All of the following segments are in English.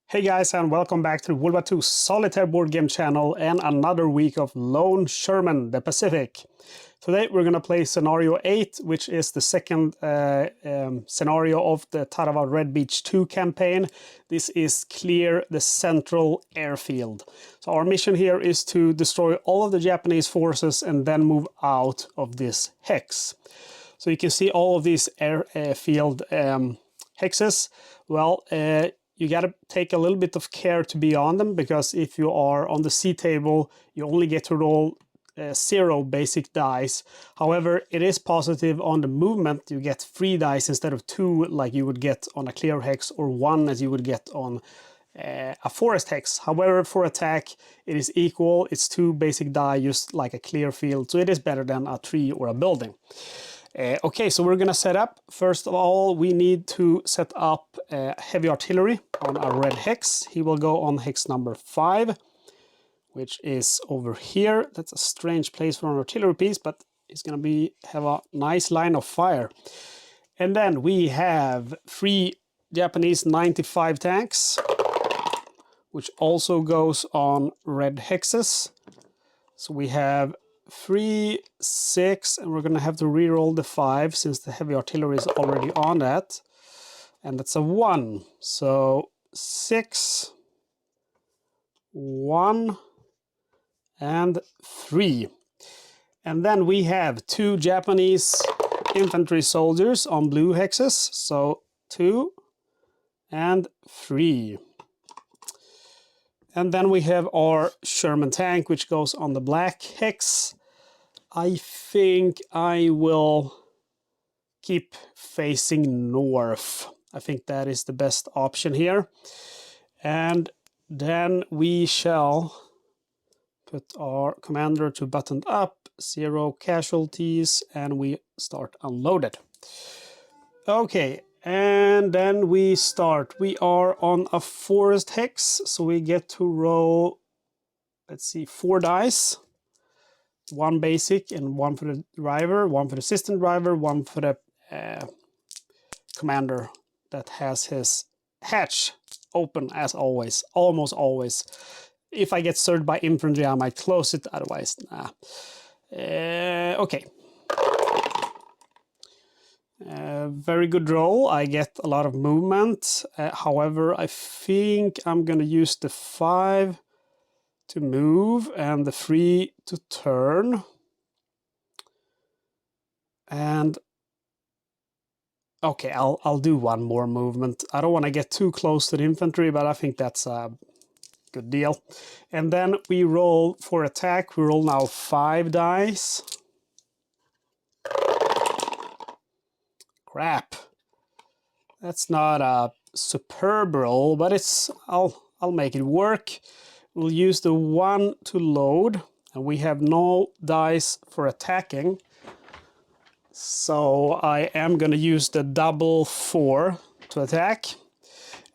Hey guys, and welcome back to the World War II Solitaire board game channel and another week of Lone Sherman, the Pacific. Today we're going to play Scenario 8, which is the second scenario of the Tarawa Red Beach 2 campaign. This is clear the central airfield. So our mission here is to destroy all of the Japanese forces and then move out of this hex. So you can see all of these airfield hexes. Well, you got to take a little bit of care to be on them, because if you are on the C table, you only get to roll 0 basic dice. However, it is positive on the movement. You get 3 dice instead of 2 like you would get on a clear hex, or 1 as you would get on a forest hex. However, for attack, it is equal. It's 2 basic die, just like a clear field. So it is better than a tree or a building. Okay, so we're gonna set up. First of all, we need to set up heavy artillery on our red hex. He will go on hex number 5, which is over here. That's a strange place for an artillery piece, but it's gonna have a nice line of fire. And then we have 3 Japanese 95 tanks, which also goes on red hexes. So we have 3, 6, and we're gonna have to re-roll the 5 since the heavy artillery is already on that, and that's a 1. So 6, 1, and 3. And then we have 2 Japanese infantry soldiers on blue hexes, so 2 and 3. And then we have our Sherman tank, which goes on the black hex. I think I will keep facing north. I think that is the best option here. And then we shall put our commander to buttoned up, 0 casualties, and we start unloaded. Okay, and then we start. We are on a forest hex, so we get to roll, let's see, 4 dice. 1 basic and 1 for the driver, 1 for the assistant driver, 1 for the commander that has his hatch open as always, almost always. If I get served by infantry, I might close it, otherwise, nah. Okay. Very good roll. I get a lot of movement. However, I think I'm going to use the 5 to move and the 3 to turn. And okay, I'll do 1 more movement. I don't want to get too close to the infantry, but I think that's a good deal. And then we roll for attack. We roll now 5 dice. Crap. That's not a superb roll, but I'll make it work. We'll use the 1 to load, and we have no dice for attacking. So I am going to use the double 4 to attack.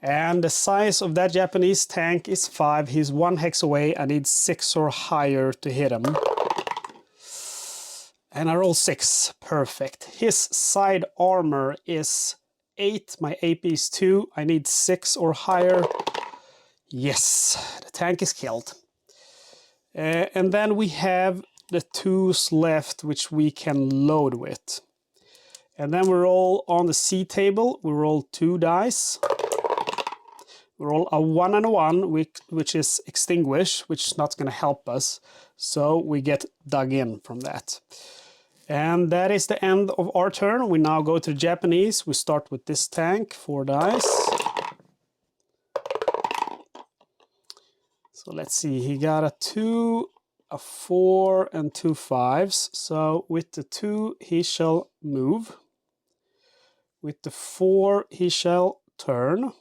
And the size of that Japanese tank is 5. He's 1 hex away. I need 6 or higher to hit him. And I roll 6. Perfect. His side armor is 8. My AP is 2. I need 6 or higher. Yes, the tank is killed. And then we have the 2s left, which we can load with. And then we roll on the C table. We roll 2 dice. We roll a 1 and a 1, which is extinguish, which is not going to help us. So we get dug in from that. And that is the end of our turn. We now go to the Japanese. We start with this tank, 4 dice. So let's see, he got a 2, a 4, and 2 5s. So with the 2, he shall move. With the 4, he shall turn.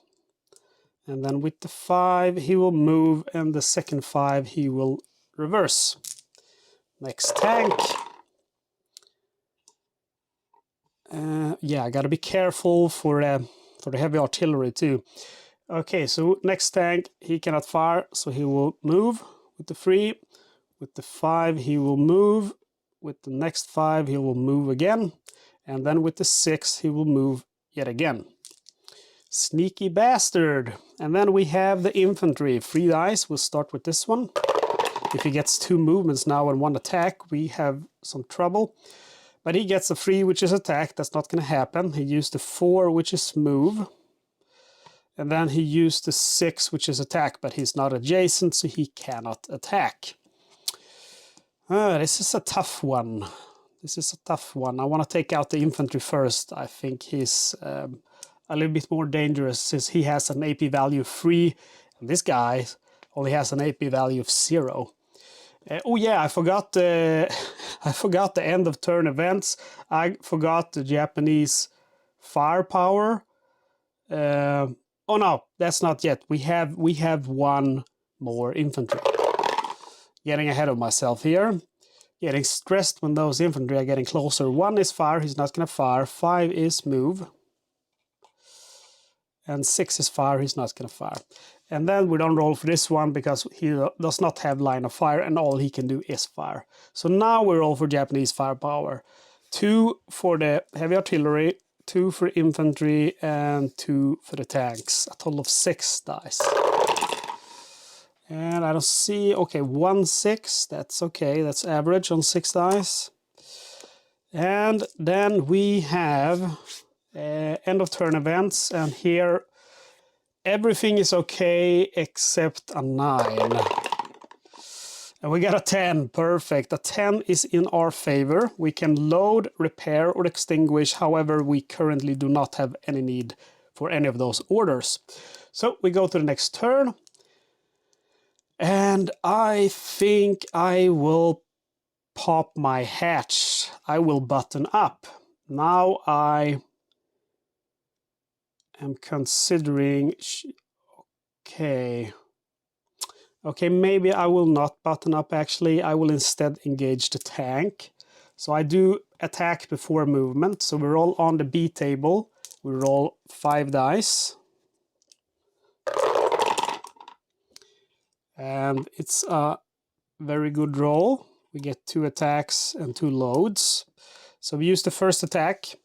And then with the 5, he will move, and the second 5, he will reverse. Next tank. Yeah, I gotta be careful for the heavy artillery too. Okay, so next tank, he cannot fire, so he will move with the 3. With the 5, he will move. With the next 5, he will move again. And then with the 6, he will move yet again. Sneaky bastard. And then we have the infantry. 3 dice. We'll start with this one. If he gets 2 movements now and 1 attack, we have some trouble. But he gets a 3, which is attack. That's not going to happen. He used the 4, which is move. And then he used the 6, which is attack, but he's not adjacent, so he cannot attack. This is a tough one. This is a tough one. I want to take out the infantry first. I think he's a little bit more dangerous since he has an AP value of 3, and this guy only has an AP value of 0. Oh yeah, I forgot the end of turn events. I forgot the Japanese firepower. Oh no, that's not yet. We have 1 more infantry. Getting ahead of myself here. Getting stressed when those infantry are getting closer. 1 is fire, he's not going to fire. 5 is move. And 6 is fire, he's not going to fire. And then we don't roll for this one because he does not have line of fire and all he can do is fire. So now we roll for Japanese firepower. 2 for the heavy artillery, 2 for infantry, and 2 for the tanks. A total of 6 dice. And I don't see, okay, 1, 6, that's okay, that's average on 6 dice. And then we have end of turn events, and here everything is okay except a 9. And we got a 10, perfect. A 10 is in our favor. We can load, repair, or extinguish, however, we currently do not have any need for any of those orders. So we go to the next turn. And I think I will pop my hatch. I will button up. Now I am considering... Okay, maybe I will not button up actually. I will instead engage the tank. So I do attack before movement. So we roll on the B table. We roll 5 dice. And it's a very good roll. We get 2 attacks and 2 loads. So we use the first attack.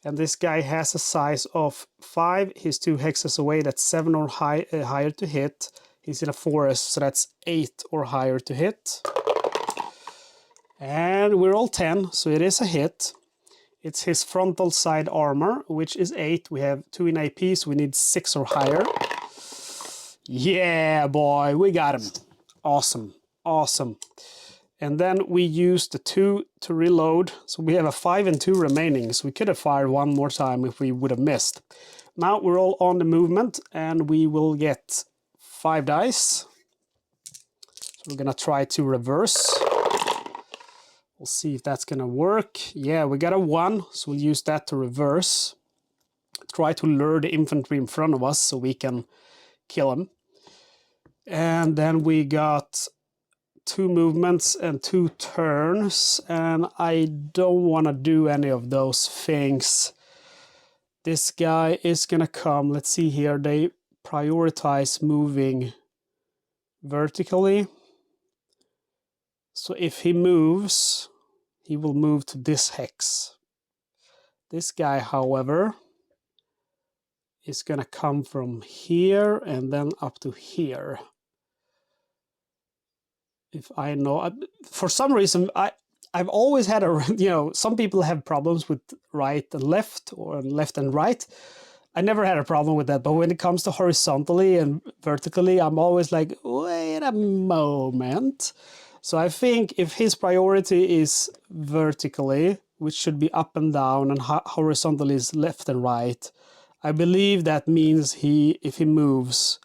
And this guy has a size of 5. He's 2 hexes away. That's 7 or higher to hit. He's in a forest, so that's 8 or higher to hit. And we're all 10, so it is a hit. It's his frontal side armor, which is 8. We have 2 in AP, so we need 6 or higher. Yeah, boy, we got him. Awesome, awesome. And then we use the 2 to reload. So we have a 5 and 2 remaining, so we could have fired 1 more time if we would have missed. Now we're all on the movement, and we will get 5 dice. So we're gonna try to reverse. We'll see if that's gonna work. Yeah, we got a 1, so we'll use that to reverse. Try to lure the infantry in front of us so we can kill him. And then we got 2 movements and 2 turns, and I don't want to do any of those things. This guy is gonna come. Let's see here. They prioritize moving vertically. So if he moves, he will move to this hex. This guy, however, is gonna come from here and then up to here. If I know, for some reason, I've always had a, some people have problems with right and left or left and right. I never had a problem with that, but when it comes to horizontally and vertically, I'm always like, wait a moment. So I think if his priority is vertically, which should be up and down, and horizontally is left and right, I believe that means if he moves,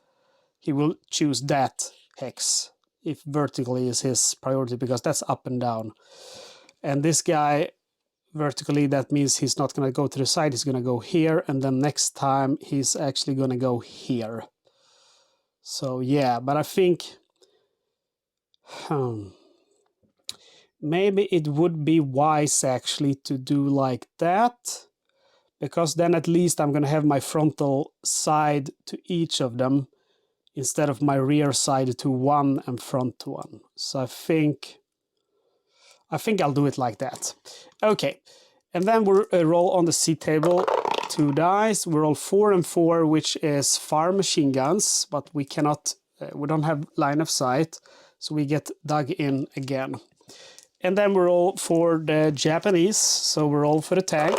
he will choose that hex. If vertically is his priority, because that's up and down. And this guy, vertically, that means he's not going to go to the side, he's going to go here, and then next time he's actually going to go here. So yeah, but I think maybe it would be wise actually to do like that, because then at least I'm going to have my frontal side to each of them, instead of my rear side to one and front to one. So I think I'll do it like that. Okay, and then we'll roll on the C table 2 dice. We roll 4 and 4, which is fire machine guns, but we cannot, we don't have line of sight, so we get dug in again. And then we roll for the Japanese, so we roll for the tank.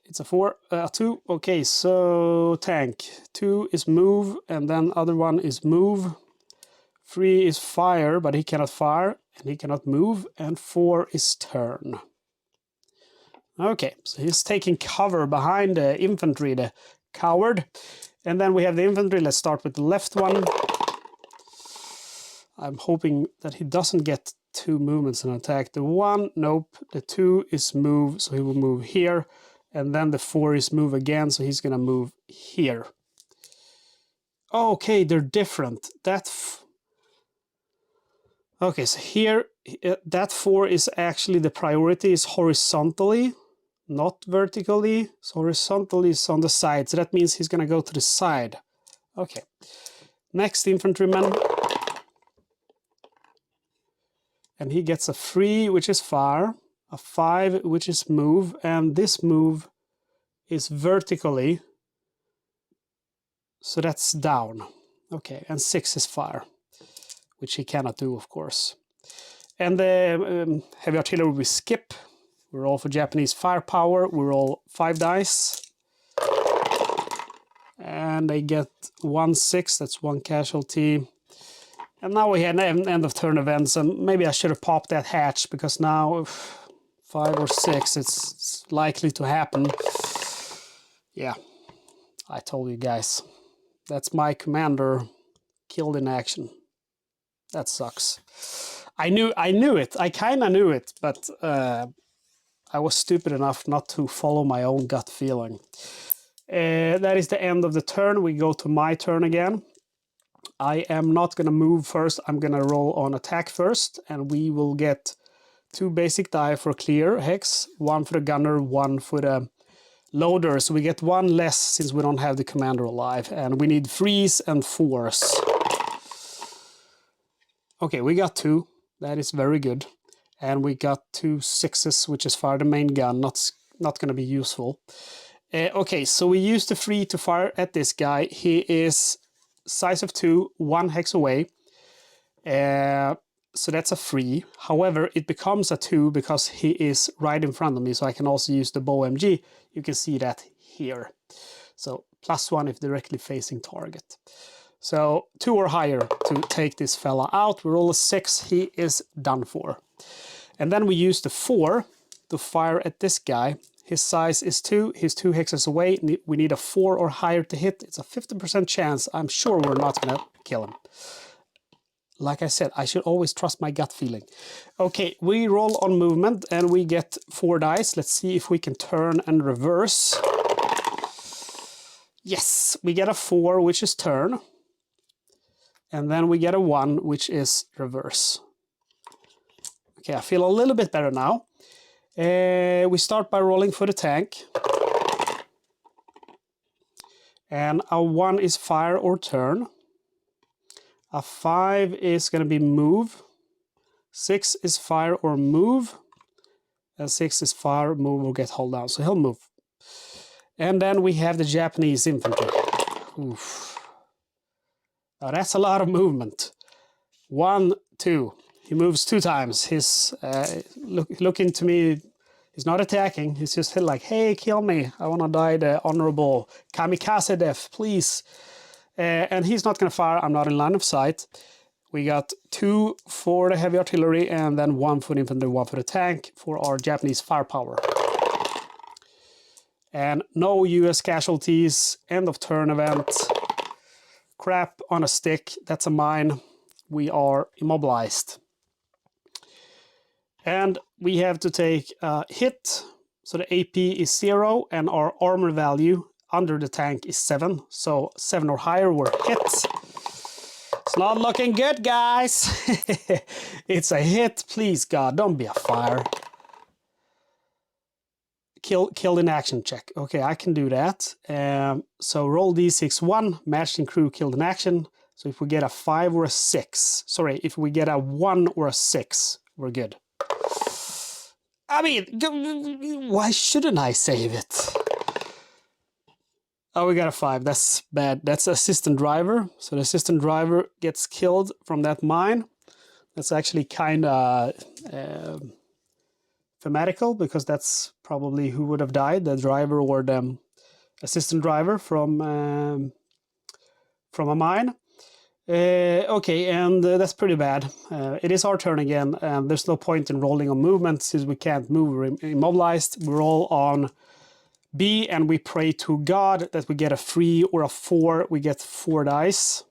It's a 4, 2. Okay, so tank. 2 is move, and then other one is move. 3 is fire, but he cannot fire, and he cannot move. And 4 is turn. Okay, so he's taking cover behind the infantry, the coward. And then we have the infantry. Let's start with the left one. I'm hoping that he doesn't get 2 movements and attack. The 1, nope. The 2 is move, so he will move here. And then the 4 is move again, so he's gonna move here. Okay, they're different. Okay, so here, that 4 is actually the priority is horizontally, not vertically. So horizontally is on the side, so that means he's gonna go to the side. Okay, next infantryman. And he gets a 3, which is fire, a 5, which is move, and this move is vertically, so that's down. Okay, and 6 is fire, which he cannot do, of course. And the heavy artillery we skip. We roll for Japanese firepower. We roll 5 dice. And they get 1 6, that's 1 casualty. And now we had an end of turn events, and maybe I should have popped that hatch, because now 5 or 6, it's likely to happen. Yeah, I told you guys. That's my commander killed in action. That sucks. I knew it. I kind of knew it, but I was stupid enough not to follow my own gut feeling. That is the end of the turn. We go to my turn again. I am not going to move first. I'm going to roll on attack first, and we will get 2 basic die for clear hex, 1 for the gunner, 1 for the loader. So we get 1 less since we don't have the commander alive, and we need 3s and 4s. Okay, we got 2. That is very good. And we got 2 6s, which is fire the main gun. Not going to be useful. Okay, so we use the 3 to fire at this guy. He is size of 2, 1 hex away. So that's a 3. However, it becomes a 2 because he is right in front of me. So I can also use the bow MG. You can see that here. So +1 if directly facing target. So 2 or higher to take this fella out. We roll a 6. He is done for. And then we use the 4 to fire at this guy. His size is 2. He's 2 hexes away. We need a 4 or higher to hit. It's a 50% chance. I'm sure we're not going to kill him. Like I said, I should always trust my gut feeling. Okay, we roll on movement and we get 4 dice. Let's see if we can turn and reverse. Yes, we get a 4, which is turn. And then we get a 1, which is reverse. Okay, I feel a little bit better now. We start by rolling for the tank. And a 1 is fire or turn. A 5 is going to be move. 6 is fire or move. And 6 is fire, move, or get hold down. So he'll move. And then we have the Japanese infantry. Oof. Now that's a lot of movement. 1, 2. He moves 2 times. He's looking to me. He's not attacking. He's just like, hey, kill me. I want to die the honorable kamikaze death, please. And he's not going to fire. I'm not in line of sight. We got 2 for the heavy artillery and then 1 for the infantry, 1 for the tank for our Japanese firepower. And no US casualties. End of turn event. Crap on a stick. That's a mine. We are immobilized. And we have to take a hit. So the AP is 0 and our armor value under the tank is 7. So 7 or higher, we're hit. It's not looking good, guys. It's a hit. Please, God, don't be a fire. Killed in action check. Okay, I can do that. So roll d6 1, matched in crew, killed in action. So if we get a 5 or a 6, sorry, if we get a 1 or a 6, we're good. I mean, why shouldn't I save it? Oh, we got a 5. That's bad. That's assistant driver. So the assistant driver gets killed from that mine. That's actually kind of thematical, because that's probably who would have died, the driver or the assistant driver from a mine. Okay, and that's pretty bad. It is our turn again, and there's no point in rolling on movement since we can't move. We're immobilized. We roll on B, and we pray to God that we get a 3 or a 4. We get 4 dice.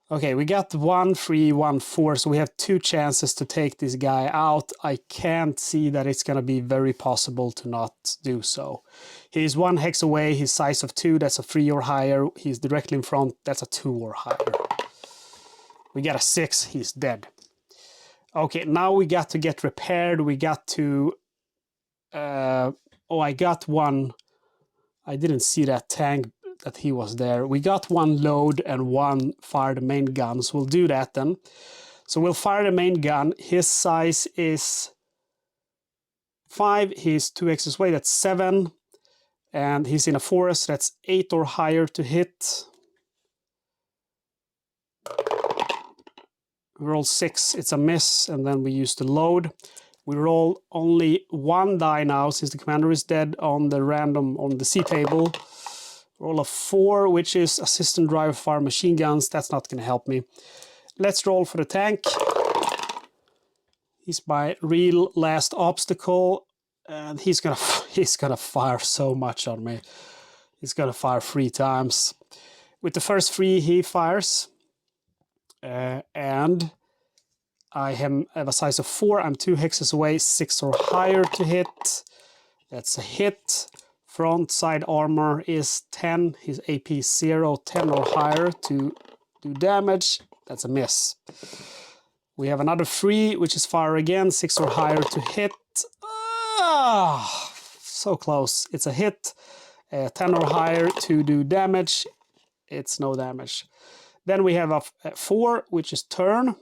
Okay, we got 1, 3, 1, 4, so we have 2 chances to take this guy out. I can't see that it's going to be very possible to not do so. He's 1 hex away, he's size of 2, that's a 3 or higher. He's directly in front, that's a 2 or higher. We got a 6, he's dead. Okay, now we got to get repaired. We got to... oh, I got 1. I didn't see that tank that he was there. We got 1 load and 1 fire the main gun, so we'll do that then. So we'll fire the main gun. His size is 5. He's 2 hexes away, that's 7. And he's in a forest, that's 8 or higher to hit. We roll 6, it's a miss, and then we use the load. We roll only 1 die now since the commander is dead on the random on the C table. Roll a 4, which is assistant driver fire machine guns. That's not going to help me. Let's roll for the tank. He's my real last obstacle, and he's gonna fire so much on me. He's gonna fire 3 times. With the first 3, he fires, and I have a size of 4. I'm 2 hexes away, 6 or higher to hit. That's a hit. Front side armor is 10. His AP 0, 10 or higher to do damage. That's a miss. We have another 3, which is fire again, 6 or higher to hit. Ah, so close. It's a hit. 10 or higher to do damage. It's no damage. Then we have a 4, which is turn.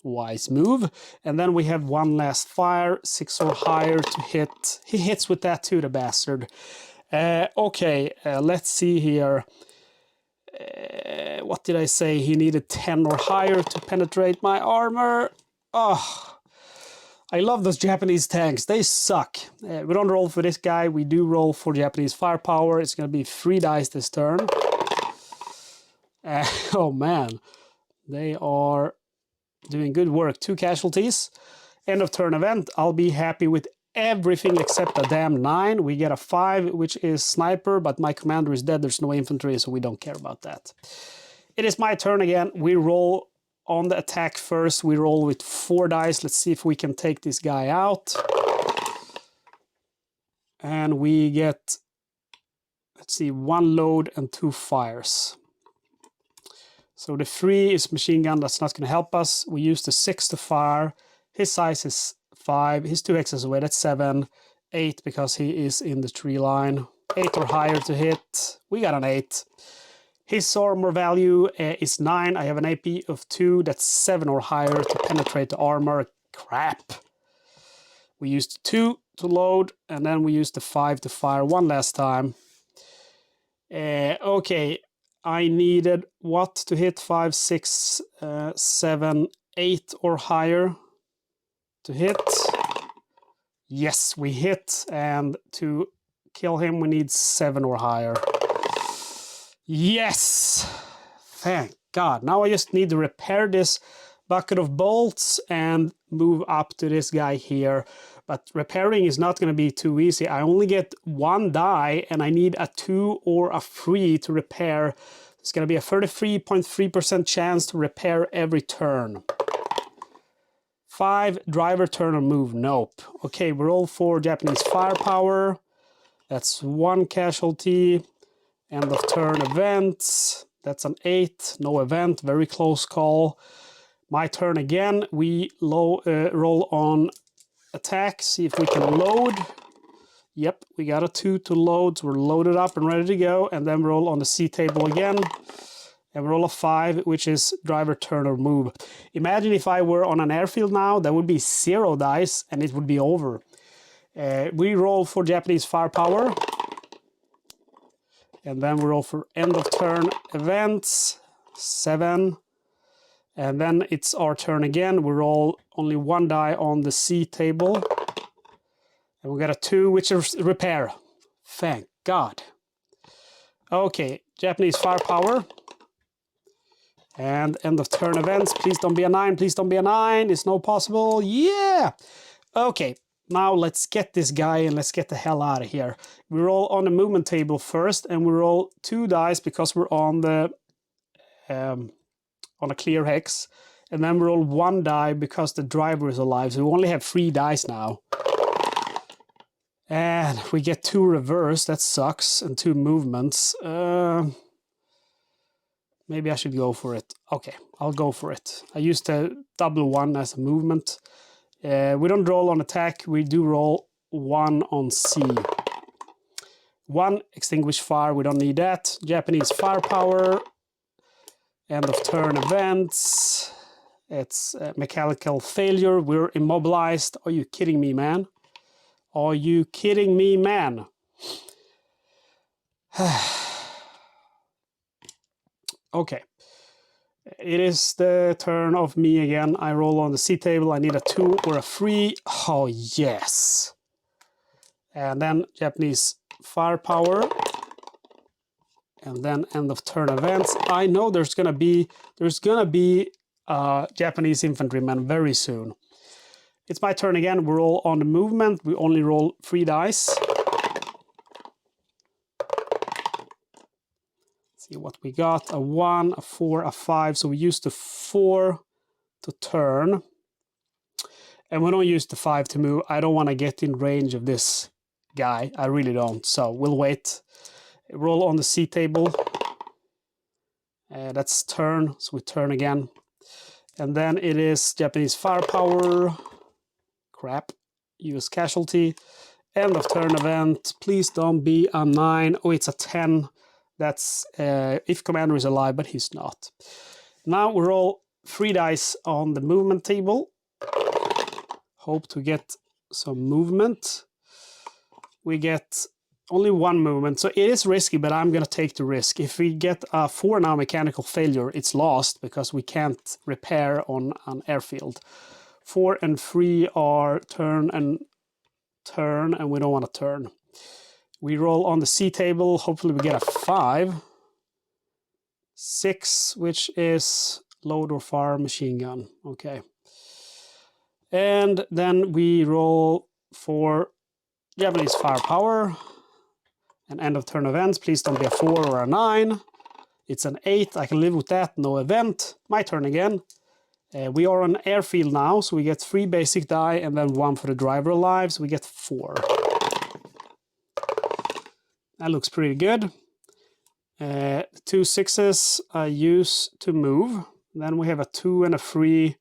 Wise move. And then we have 1 last fire, 6 or higher to hit. He hits with that too, the bastard. Okay, let's see here. What did I say? He needed 10 or higher to penetrate my armor. Oh, I love those Japanese tanks. They suck. We don't roll for this guy. We do roll for Japanese firepower. It's going to be 3 dice this turn. Oh man, they are doing good work. 2 casualties. End of turn event. I'll be happy with everything except a damn 9. We get a 5, which is sniper, but my commander is dead. There's no infantry, so we don't care about that. It is my turn again. We roll on the attack first. We roll with 4 dice. Let's see if we can take this guy out. And we get, let's see, 1 load and 2 fires. So the 3 is machine gun. That's not going to help us. We use the 6 to fire. His size is 5. He's 2 hexes away. That's 7. 8 because he is in the tree line. 8 or higher to hit. We got an 8. His armor value is 9. I have an AP of 2. That's 7 or higher to penetrate the armor. Crap. We used the 2 to load, and then we used the 5 to fire 1 last time. Okay. I needed what to hit? 5, 6, 7, 8 or higher to hit. Yes, we hit. And to kill him, we need 7 or higher. Yes! Thank God. Now I just need to repair this bucket of bolts and move up to this guy here. But repairing is not going to be too easy. I only get 1 die and I need a 2 or a 3 to repair. It's going to be a 33.3% chance to repair every turn. 5, driver, turn, or move. Nope. Okay, we roll for Japanese firepower. That's 1 casualty. End of turn events. That's an 8. No event. Very close call. My turn again. We roll on attack. See if we can load. Yep, we got a 2 to load. So we're loaded up and ready to go. And then roll on the C table again. And we roll a 5, which is driver, turn, or move. Imagine if I were on an airfield now, that would be 0 dice, and it would be over. We roll for Japanese firepower. And then we roll for end of turn events, 7. And then it's our turn again. We roll only 1 die on the C table. And we got a 2, which is repair. Thank God. Okay, Japanese firepower. And end of turn events. Please don't be a 9. Please don't be a 9. It's no possible. Yeah. Okay. Now let's get this guy and let's get the hell out of here. We roll on the movement table first, and we roll 2 dice because we're on the on a clear hex, and then we roll 1 die because the driver is alive. So we only have 3 dice now, and we get 2 reverse. That sucks, and 2 movements. Maybe I should go for it. Okay, I'll go for it. I used the double 1 as a movement. We don't roll on attack, we do roll 1 on C. 1, extinguish fire, we don't need that. Japanese firepower. End of turn events. It's mechanical failure, we're immobilized. Are you kidding me, man? Are you kidding me, man? Okay. It is the turn of me again. I roll on the C table. I need a 2 or a 3. Oh, yes. And then Japanese firepower. And then end of turn events. I know there's gonna be Japanese infantryman very soon. It's my turn again. We roll on the movement. We only roll 3 dice. See what we got. A 1, a 4, a 5. So we use the 4 to turn. And we don't use the 5 to move. I don't want to get in range of this guy. I really don't. So we'll wait. Roll on the C table. That's turn. So we turn again. And then it is Japanese firepower. Crap. US casualty. End of turn event. Please don't be a 9. Oh, it's a 10. That's if commander is alive, but he's not. Now we roll 3 dice on the movement table. Hope to get some movement. We get only 1 movement, so it is risky, but I'm going to take the risk. If we get a 4 now mechanical failure, it's lost because we can't repair on an airfield. 4 and 3 are turn, and we don't want to turn. We roll on the C table. Hopefully we get a 5. 6, which is load or fire machine gun. Okay. And then we roll for Japanese firepower. And end of turn events. Please don't be a 4 or a 9. It's an 8. I can live with that. No event. My turn again. We are on airfield now, so we get 3 basic die and then 1 for the driver alive. So we get 4. That looks pretty good. 2 6s I use to move. Then we have a 2 and a 3.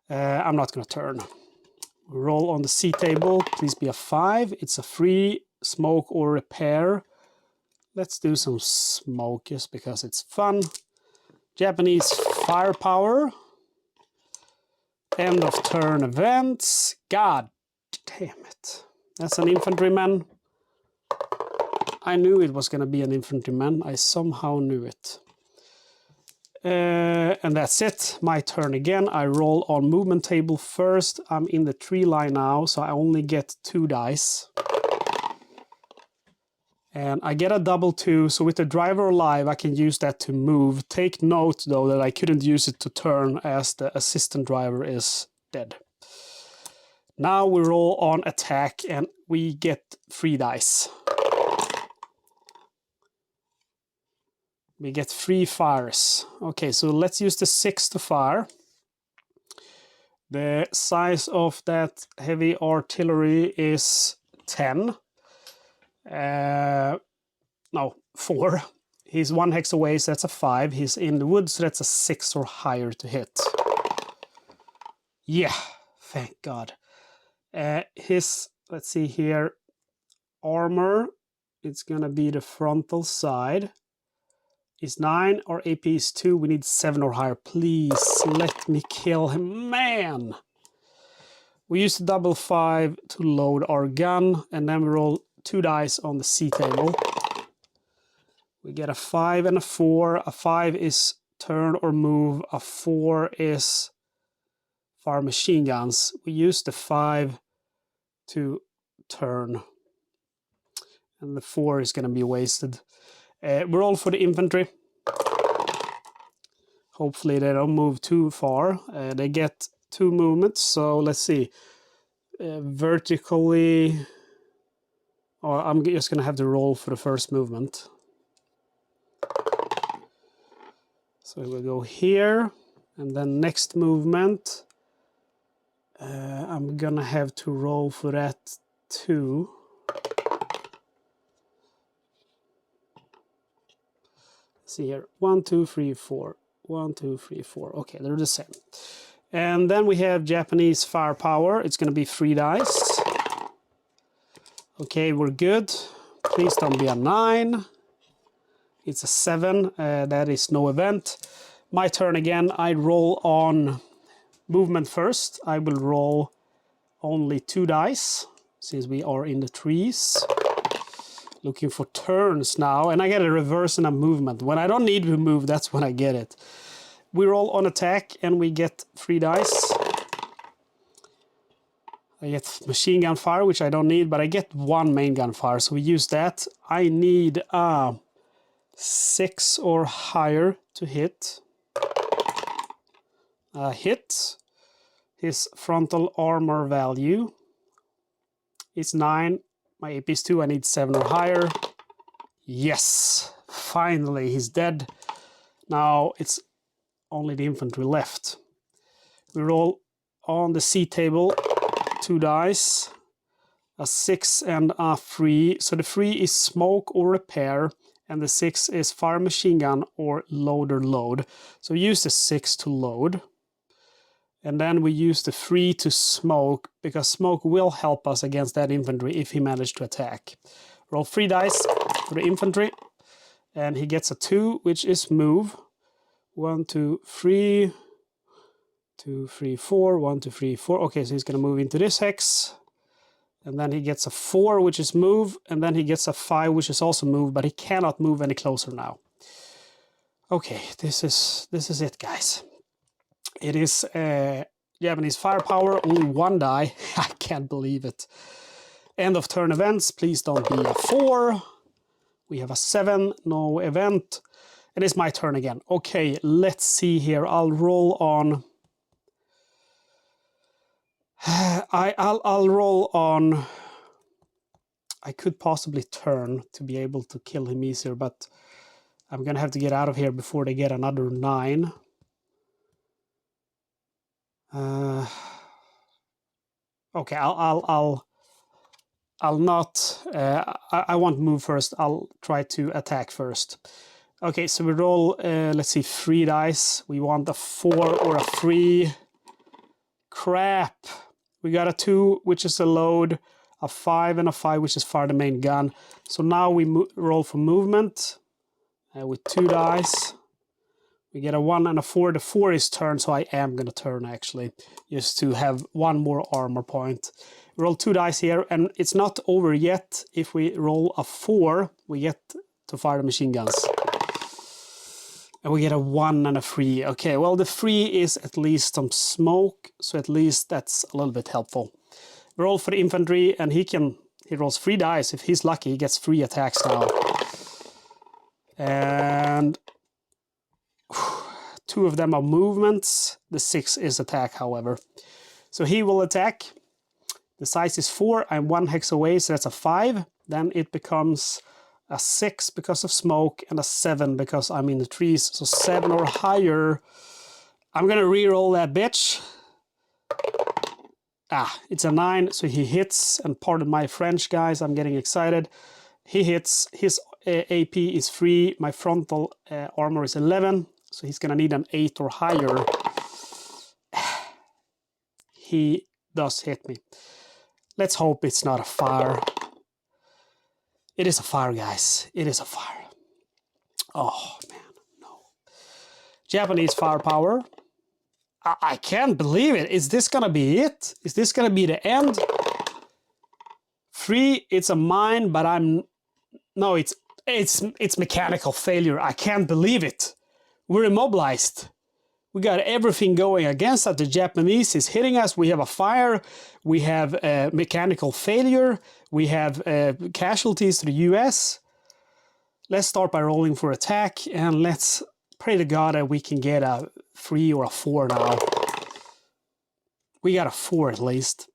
I'm not going to turn. Roll on the C table. Please be a 5. It's a 3. Smoke or repair. Let's do some smoke just because it's fun. Japanese firepower. End of turn events. God damn it. That's an infantryman. I knew it was going to be an infantryman. I somehow knew it. And that's it. My turn again. I roll on movement table first. I'm in the 3 line now, so I only get 2 dice. And I get a double 2, so with the driver alive, I can use that to move. Take note, though, that I couldn't use it to turn as the assistant driver is dead. Now we roll on attack, and we get 3 dice. We get 3 fires. Okay, so let's use the 6 to fire. The size of that heavy artillery is 10. No, 4. He's 1 hex away, so that's a 5. He's in the woods, so that's a 6 or higher to hit. Yeah, thank God. Let's see here, armor, it's gonna be the frontal side. is 9. Our AP is 2. We need 7 or higher. Please let me kill him. Man! We use the double 5 to load our gun, and then we roll 2 dice on the C table. We get a 5 and a 4. A 5 is turn or move. A 4 is fire machine guns. We use the 5 to turn, and the 4 is going to be wasted. We roll for the infantry. Hopefully they don't move too far. They get 2 movements, so let's see. Vertically, or I'm just going to have to roll for the first movement. So we'll go here, and then next movement, I'm going to have to roll for that too. See here, 1, 2, 3, 4. 1, 2, 3, 4. Okay, they're the same. And then we have Japanese firepower. It's going to be 3 dice. Okay, we're good. Please don't be a 9. It's a 7. That is no event. My turn again. I roll on movement first. I will roll only 2 dice since we are in the trees. Looking for turns now, and I get a reverse and a movement. When I don't need to move, that's when I get it. We roll on attack, and we get 3 dice. I get machine gun fire, which I don't need, but I get 1 main gun fire, so we use that. I need 6 or higher to hit. Hit. His frontal armor value is 9. My AP is 2. I need 7 or higher. Yes! Finally, he's dead. Now it's only the infantry left. We roll on the C table 2 dice. A 6 and a 3. So the 3 is smoke or repair, and the 6 is fire machine gun or loader load. So we use the 6 to load. And then we use the 3 to smoke, because smoke will help us against that infantry if he managed to attack. Roll 3 dice for the infantry, and he gets a 2, which is move. 1, 2, 3, 2, 3, 4, 1, 2, 3, 4. Okay, so he's going to move into this hex. And then he gets a 4, which is move, and then he gets a 5, which is also move, but he cannot move any closer now. Okay, this is it, guys. It is Japanese firepower, only 1 die. I can't believe it. End of turn events, please don't be a 4. We have a 7, no event. It is my turn again. Okay, let's see here. I'll roll on... I'll roll on... I could possibly turn to be able to kill him easier, but I'm gonna have to get out of here before they get another 9. Okay, I'll not. I won't move first. I'll try to attack first. Okay, so we roll. Let's see, 3 dice. We want a 4 or a 3. Crap. We got a 2, which is a load. A 5 and a 5, which is fire the main gun. So now we roll for movement with 2 dice. We get a 1 and a 4. The 4 is turn, so I am going to turn, actually, just to have 1 more armor point. We roll 2 dice here, and it's not over yet. If we roll a 4, we get to fire the machine guns. And we get a 1 and a 3. Okay, well, the 3 is at least some smoke, so at least that's a little bit helpful. We roll for the infantry, and he rolls 3 dice. If he's lucky, he gets 3 attacks now. And 2 of them are movements. The 6 is attack, however. So he will attack. The size is 4. I'm 1 hex away, so that's a 5. Then it becomes a 6 because of smoke, and a 7 because I'm in the trees. So 7 or higher. I'm gonna re-roll that bitch. It's a 9, so he hits, and pardon my French, guys, I'm getting excited. He hits, his AP is 3, my frontal armor is 11, so he's gonna need an 8 or higher. He does hit me. Let's hope it's not a fire. It is a fire, guys. It is a fire. Oh, man. Japanese firepower. I can't believe it. Is this gonna be it? Is this gonna be the end? 3, it's a mine, but no, it's mechanical failure. I can't believe it. We're immobilized. We got everything going against us. The Japanese is hitting us. We have a fire. We have a mechanical failure. We have casualties to the US. Let's start by rolling for attack, and let's pray to God that we can get a 3 or a 4 now. We got a 4 at least.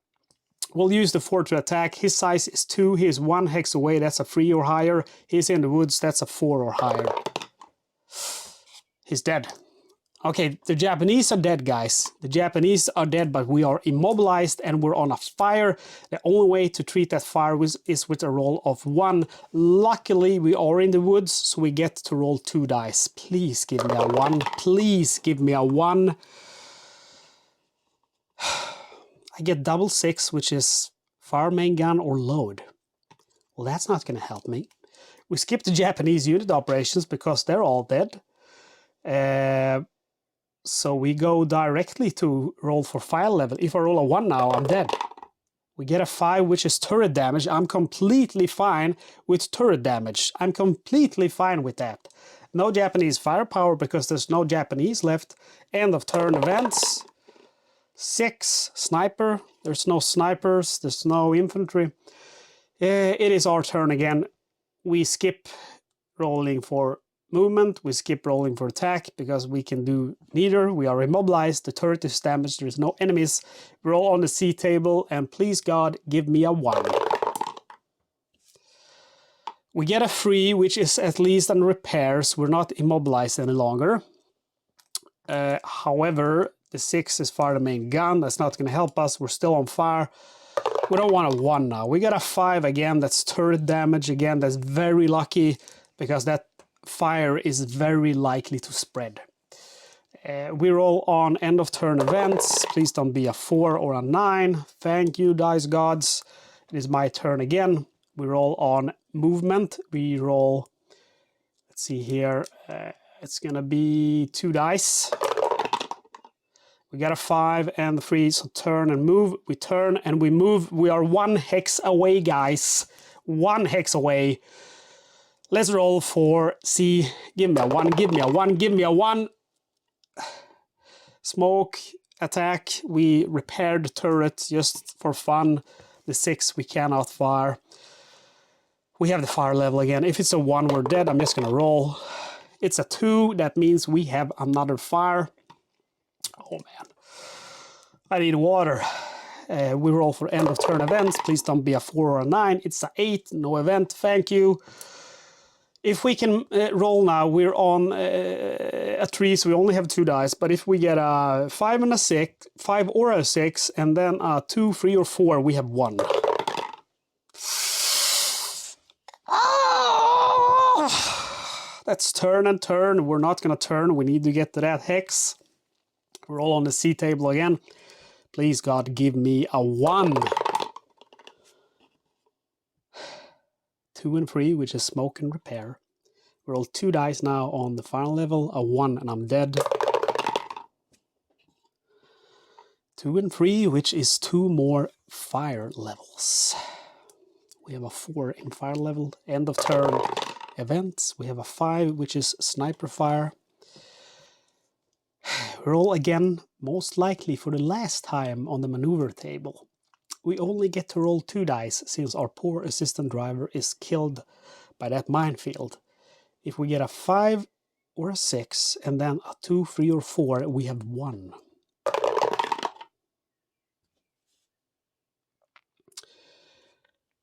We'll use the 4 to attack. His size is 2. He is 1 hex away. That's a 3 or higher. He's in the woods. That's a 4 or higher. He's dead. Okay, the Japanese are dead, guys. The Japanese are dead, but we are immobilized and we're on a fire. The only way to treat that fire is with a roll of 1. Luckily, we are in the woods, so we get to roll 2 dice. Please give me a 1. Please give me a 1. I get double 6, which is fire, main gun, or load. Well, that's not going to help me. We skip the Japanese unit operations because they're all dead. So we go directly to roll for fire level. If I roll a 1 now, I'm dead. We get a 5, which is turret damage. I'm completely fine with turret damage. I'm completely fine with that. No Japanese firepower because there's no Japanese left. End of turn events. 6, sniper. There's no snipers. There's no infantry. It is our turn again. We skip rolling for movement. We skip rolling for attack because we can do neither. We are immobilized. The turret is damaged. There's no enemies. We're all on the C table. And please God, give me a 1. We get a 3, which is at least on repairs. We're not immobilized any longer. However, the 6 is fire the main gun. That's not going to help us. We're still on fire. We don't want a 1 now. We got a 5 again. That's turret damage again. That's very lucky because that fire is very likely to spread. We roll on end of turn events. Please don't be a 4 or a 9. Thank you, dice gods. It is my turn again. We roll on movement. We roll, let's see here. It's going to be 2 dice. We got a 5 and the 3, so turn and move. We turn and we move. We are 1 hex away, guys. 1 hex away. Let's roll for C. Give me a 1, give me a 1, give me a 1. Smoke, attack. We repaired the turret just for fun. The 6 we cannot fire. We have the fire level again. If it's a 1, we're dead. I'm just going to roll. It's a 2. That means we have another fire. Oh, man. I need water. We roll for end of turn events. Please don't be a 4 or a 9. It's a 8. No event. Thank you. If we can roll now, we're on a 3, so we only have 2 dice. But if we get a 5 and a 6, 5 or a 6, and then a 2, 3, or 4, we have 1. That's turn and turn. We're not going to turn. We need to get to that hex. We're all on the C table again. Please, God, give me a 1. 2 and 3, which is smoke and repair. We roll 2 dice now on the final level. A 1, and I'm dead. 2 and 3, which is 2 more fire levels. We have a 4 in fire level. End of turn events. We have a 5, which is sniper fire. Roll again, most likely for the last time on the maneuver table. We only get to roll 2 dice since our poor assistant driver is killed by that minefield. If we get a 5 or a 6 and then a 2, 3, or 4, we have 1.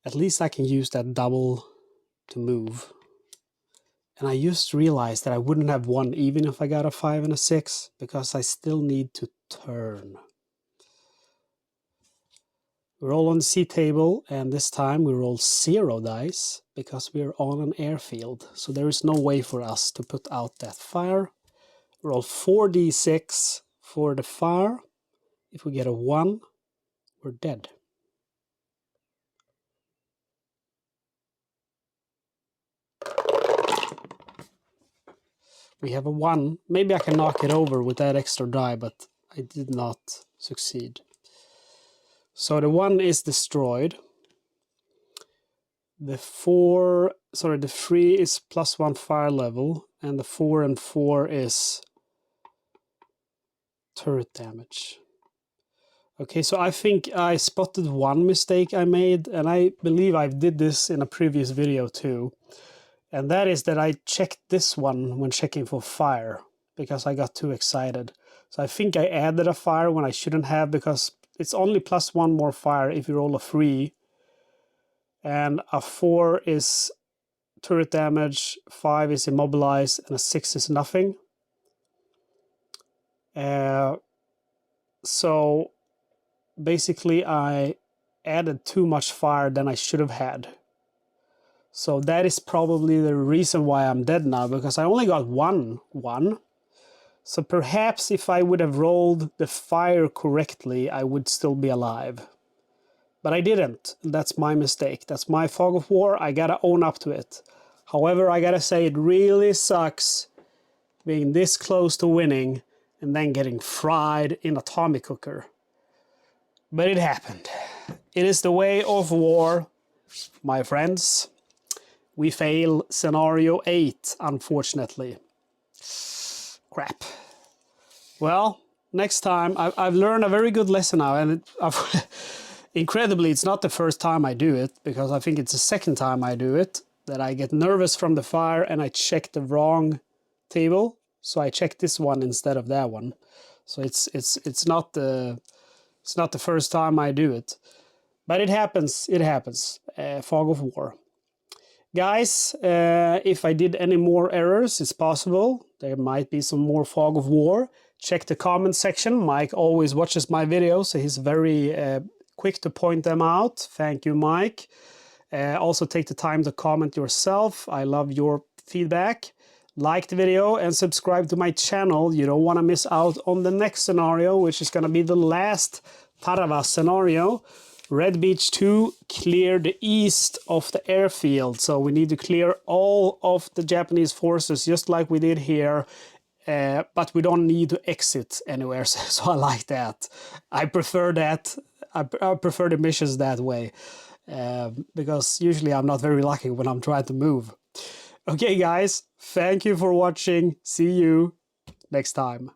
At least I can use that double to move. And I just realized that I wouldn't have 1 even if I got a 5 and a 6 because I still need to turn. We roll on the C table, and this time we roll 0 dice because we're on an airfield. So there is no way for us to put out that fire. Roll 4d6 for the fire. If we get a 1, we're dead. We have a 1. Maybe I can knock it over with that extra die, but I did not succeed. So the 1 is destroyed. The 3 is +1 fire level, and the 4 and 4 is turret damage. Okay, so I think I spotted one mistake I made, and I believe I did this in a previous video too. And that is that I checked this one when checking for fire, because I got too excited. So I think I added a fire when I shouldn't have, because it's only +1 more fire if you roll a 3. And a 4 is turret damage, 5 is immobilized, and a 6 is nothing. So basically I added too much fire than I should have had. So that is probably the reason why I'm dead now, because I only got 1. So perhaps if I would have rolled the fire correctly, I would still be alive. But I didn't. That's my mistake. That's my fog of war. I gotta own up to it. However, I gotta say it really sucks being this close to winning and then getting fried in a Tommy cooker. But it happened. It is the way of war, my friends. We fail scenario 8, unfortunately. Crap. Well, next time, I've learned a very good lesson now, and incredibly, it's not the first time I do it, because I think it's the second time I do it, that I get nervous from the fire and I check the wrong table. So I check this one instead of that one. So it's not the first time I do it. But it happens, fog of war. Guys, if I did any more errors, it's possible. There might be some more fog of war. Check the comment section. Mike always watches my videos, so he's very quick to point them out. Thank you, Mike. Also take the time to comment yourself. I love your feedback. Like the video and subscribe to my channel. You don't want to miss out on the next scenario, which is going to be the last Tarawa scenario. Red Beach 2 cleared the east of the airfield, so we need to clear all of the Japanese forces just like we did here, but we don't need to exit anywhere, so I like that. I prefer that. I prefer the missions that way, because usually I'm not very lucky when I'm trying to move. Okay guys, thank you for watching. See you next time.